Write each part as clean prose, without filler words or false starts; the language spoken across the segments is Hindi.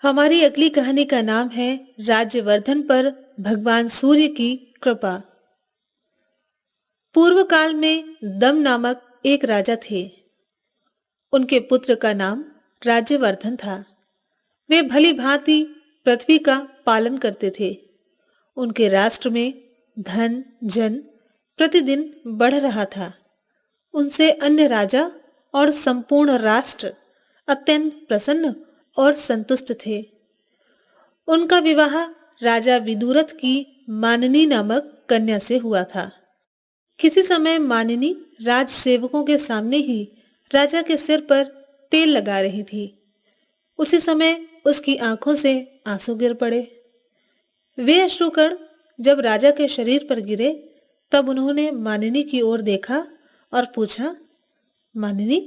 हमारी अगली कहानी का नाम है राज्यवर्धन पर भगवान सूर्य की कृपा। पूर्व काल में दम नामक एक राजा थे। उनके पुत्र का नाम राज्यवर्धन था। वे भली भांति पृथ्वी का पालन करते थे। उनके राष्ट्र में धन जन प्रतिदिन बढ़ रहा था। उनसे अन्य राजा और संपूर्ण राष्ट्र अत्यंत प्रसन्न और संतुष्ट थे। उनका विवाह राजा विदुरथ की मानिनी नामक कन्या से हुआ था। किसी समय मानिनी राज सेवकों के सामने ही राजा के सिर पर तेल लगा रही थी। उसी समय उसकी आंखों से आंसू गिर पड़े। वे अश्रुकण जब राजा के शरीर पर गिरे तब उन्होंने मानिनी की ओर देखा और पूछा, मानिनी,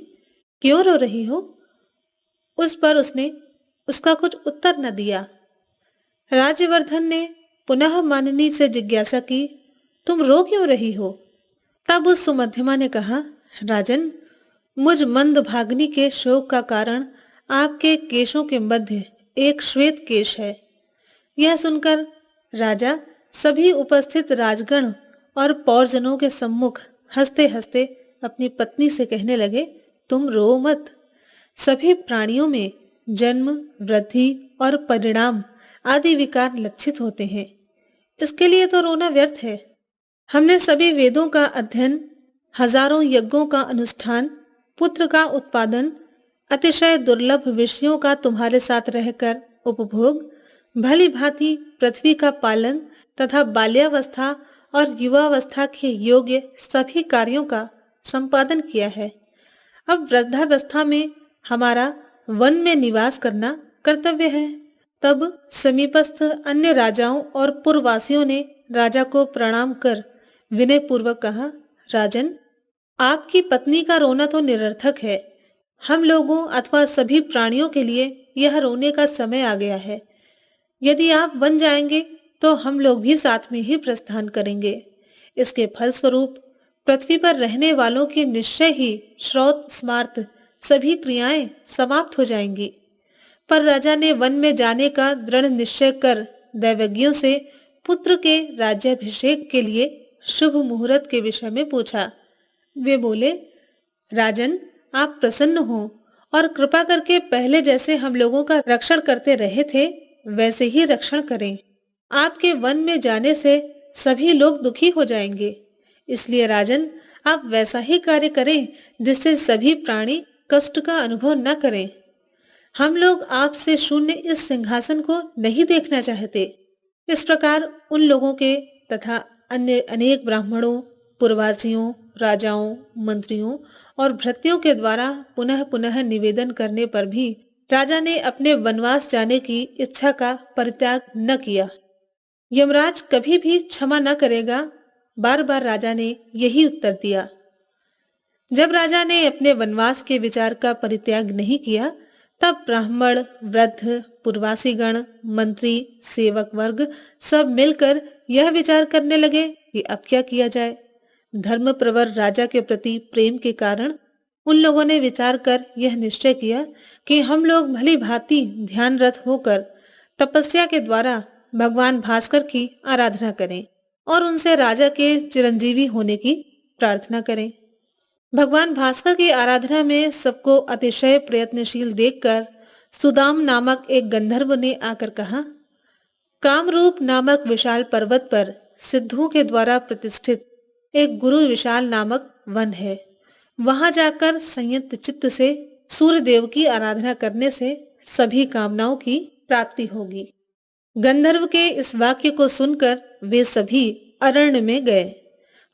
क्यों रो रही हो? उस पर उसने उसका कुछ उत्तर न दिया। राज्यवर्धन ने पुनः मानिनी से जिज्ञासा की, तुम रो क्यों रही हो? तब उस सुमध्यमा ने कहा, राजन, मुझ मंदभागिनी के शोक का कारण आपके केशों के मध्य एक श्वेत केश है। यह सुनकर राजा सभी उपस्थित राजगण और पौरजनों के सम्मुख हंसते हंसते अपनी पत्नी से कहने लगे, तुम रो मत। सभी प्राणियों में जन्म, वृद्धि और परिणाम आदि विकार लक्षित होते हैं। इसके लिए तो रोना व्यर्थ है। हमने सभी वेदों का अध्ययन, हजारों यज्ञों का अनुष्ठान, पुत्र का उत्पादन, अतिशय दुर्लभ विषयों का तुम्हारे साथ रहकर उपभोग, भली भांति पृथ्वी का पालन तथा बाल्यावस्था और युवावस्था के योग्य सभी कार्यों का संपादन किया है। अब वृद्धावस्था में हमारा वन में निवास करना कर्तव्य है। तब समीपस्थ अन्य राजाओं और पुरवासियों ने राजा को प्रणाम कर विनय पूर्वक कहा, राजन, आपकी पत्नी का रोना तो निरर्थक है। हम लोगों अथवा सभी प्राणियों के लिए यह रोने का समय आ गया है। यदि आप बन जाएंगे तो हम लोग भी साथ में ही प्रस्थान करेंगे। इसके फलस्वरूप पृथ्वी पर रहने वालों की निश्चय ही श्रौत स्मार्त सभी क्रियाएं समाप्त हो जाएंगी। पर राजा ने वन में जाने का दृढ़ निश्चय कर दैवज्ञों से पुत्र के राज्याभिषेक के लिए शुभ मुहूर्त के विषय में पूछा। वे बोले, राजन, आप प्रसन्न हो और कृपा करके पहले जैसे हम लोगों का रक्षण करते रहे थे वैसे ही रक्षण करें। आपके वन में जाने से सभी लोग दुखी हो जाएंगे। इसलिए राजन, आप वैसा ही कार्य करें जिससे सभी प्राणी कष्ट का अनुभव न करें। हम लोग आपसे शून्य इस सिंहासन को नहीं देखना चाहते। इस प्रकार उन लोगों के तथा अन्य अनेक ब्राह्मणों, पुरवासियों, राजाओं, मंत्रियों और भृत्यों के द्वारा पुनः पुनः निवेदन करने पर भी राजा ने अपने वनवास जाने की इच्छा का परित्याग न किया। यमराज कभी भी क्षमा न करेगा, बार बार राजा ने यही उत्तर दिया। जब राजा ने अपने वनवास के विचार का परित्याग नहीं किया तब ब्राह्मण, वृद्ध, पुरवासीगण, मंत्री, सेवक वर्ग सब मिलकर यह विचार करने लगे कि अब क्या किया जाए। धर्म प्रवर राजा के प्रति प्रेम के कारण उन लोगों ने विचार कर यह निश्चय किया कि हम लोग भली भांति ध्यानरत होकर तपस्या के द्वारा भगवान भास्कर की आराधना करें और उनसे राजा के चिरंजीवी होने की प्रार्थना करें। भगवान भास्कर की आराधना में सबको अतिशय प्रयत्नशील देखकर सुदाम नामक एक गंधर्व ने आकर कहा, कामरूप नामक विशाल पर्वत पर सिद्धों के द्वारा प्रतिष्ठित एक गुरु विशाल नामक वन है। वहां जाकर संयत चित्त से सूर्य देव की आराधना करने से सभी कामनाओं की प्राप्ति होगी। गंधर्व के इस वाक्य को सुनकर वे सभी अरण्य में गए।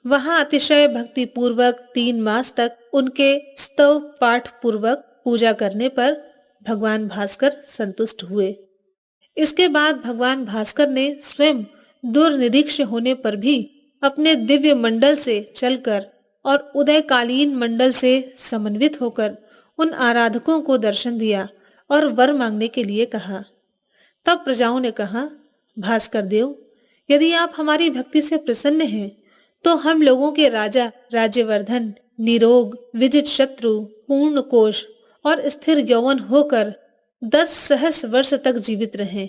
वहां अतिशय भक्ति पूर्वक 3 मास तक उनके स्तव पाठ पूर्वक पूजा करने पर भगवान भास्कर संतुष्ट हुए। इसके बाद भगवान भास्कर ने स्वयं दुर्निरीक्ष होने पर भी अपने दिव्य मंडल से चलकर और उदयकालीन मंडल से समन्वित होकर उन आराधकों को दर्शन दिया और वर मांगने के लिए कहा। तब प्रजाओं ने कहा, भास्कर देव, यदि आप हमारी भक्ति से प्रसन्न हैं तो हम लोगों के राजा राज्यवर्धन निरोग, विजित शत्रु, पूर्ण कोश और स्थिर यौवन होकर 10 सहस्र वर्ष तक जीवित रहें।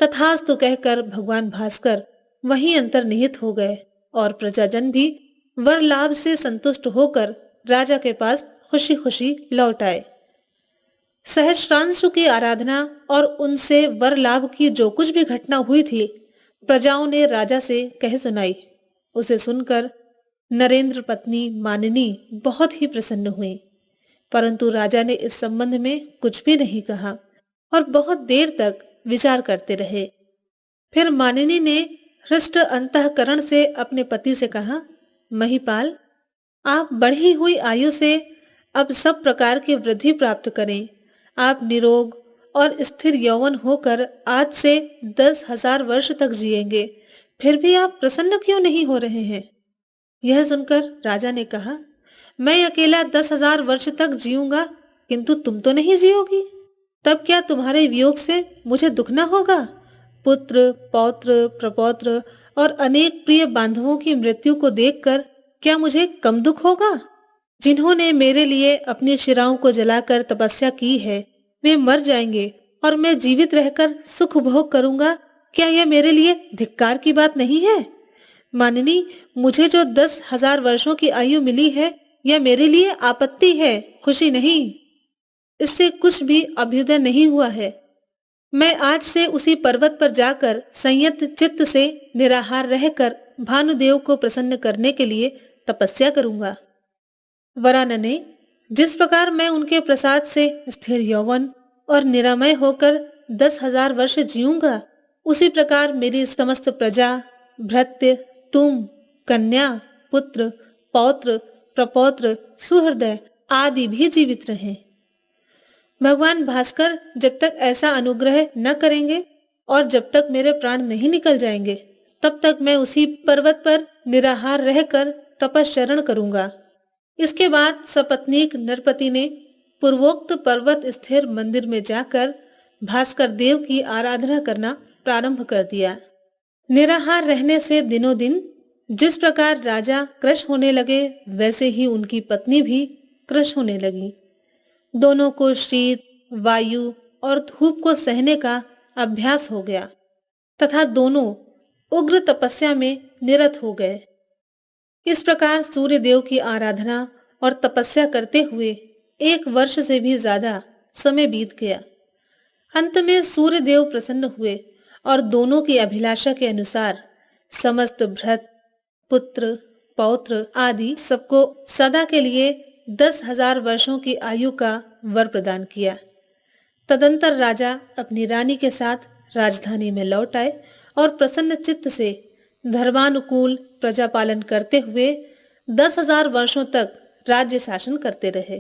तथास्तु कहकर भगवान भास्कर वहीं अंतर्निहित हो गए और प्रजाजन भी वर लाभ से संतुष्ट होकर राजा के पास खुशी खुशी लौट आए। सहस्रांशु की आराधना और उनसे वर लाभ की जो कुछ भी घटना हुई थी, प्रजाओं ने राजा से कह सुनाई। उसे सुनकर नरेंद्र पत्नी मानिनी बहुत ही प्रसन्न हुई, परंतु राजा ने इस संबंध में कुछ भी नहीं कहा और बहुत देर तक विचार करते रहे। फिर मानिनी ने हृष्ट अंतःकरण से अपने पति से कहा, महिपाल, आप बढ़ी हुई आयु से अब सब प्रकार की वृद्धि प्राप्त करें। आप निरोग और स्थिर यौवन होकर आज से 10,000 वर्ष तक जिएंगे, फिर भी आप प्रसन्न क्यों नहीं हो रहे हैं? यह सुनकर राजा ने कहा, मैं अकेला 10,000 वर्ष तक जीऊंगा, किंतु तुम तो नहीं जियोगी। तब क्या तुम्हारे वियोग से मुझे दुख न होगा? पुत्र, पौत्र, प्रपौत्र और अनेक प्रिय बांधवों की मृत्यु को देखकर क्या मुझे कम दुख होगा? जिन्होंने मेरे लिए अपनी शिराओं को जलाकर तपस्या की है, वे मर जाएंगे और मैं जीवित रहकर सुख भोग करूंगा। क्या यह मेरे लिए धिक्कार की बात नहीं है? मानिनी, मुझे जो 10,000 वर्षों की आयु मिली है, यह मेरे लिए आपत्ति है, खुशी नहीं। इससे कुछ भी अभ्युदय नहीं हुआ है। मैं आज से उसी पर्वत पर जाकर संयत चित्त से निराहार रहकर भानुदेव को प्रसन्न करने के लिए तपस्या करूंगा। वरानने, जिस प्रकार मैं उनके प्रसाद से स्थिर यौवन और निरामय होकर 10,000 वर्ष जीऊंगा, उसी प्रकार मेरी समस्त प्रजा, भृत्य, तुम, कन्या, पुत्र, पौत्र, प्रपौत्र, सुहृदय आदि भी जीवित रहें। भगवान भास्कर जब तक ऐसा अनुग्रह न करेंगे और जब तक मेरे प्राण नहीं निकल जाएंगे, तब तक मैं उसी पर्वत पर निराहार रहकर तपश्चरण करूंगा। इसके बाद सपत्नीक नरपति ने पूर्वोक्त पर्वत स्थिर मंदिर में जाकर भास्कर देव की आराधना करना प्रारंभ कर दिया। निराहार रहने से दिनों दिन जिस प्रकार राजा कृश होने लगे, वैसे ही उनकी पत्नी भी कृश होने लगी। दोनों को शीत, वायु और धूप को सहने का अभ्यास हो गया तथा दोनों उग्र तपस्या में निरत हो गए। इस प्रकार सूर्य देव की आराधना और तपस्या करते हुए 1 वर्ष से भी ज्यादा समय बीत गया। अंत में सूर्य देव प्रसन्न हुए और दोनों की अभिलाषा के अनुसार समस्त भृत, पुत्र, पौत्र आदि सबको सदा के लिए 10,000 वर्षों की आयु का वर प्रदान किया। तदंतर राजा अपनी रानी के साथ राजधानी में लौट आए और प्रसन्न चित्त से धर्मानुकूल प्रजा पालन करते हुए 10,000 वर्षों तक राज्य शासन करते रहे।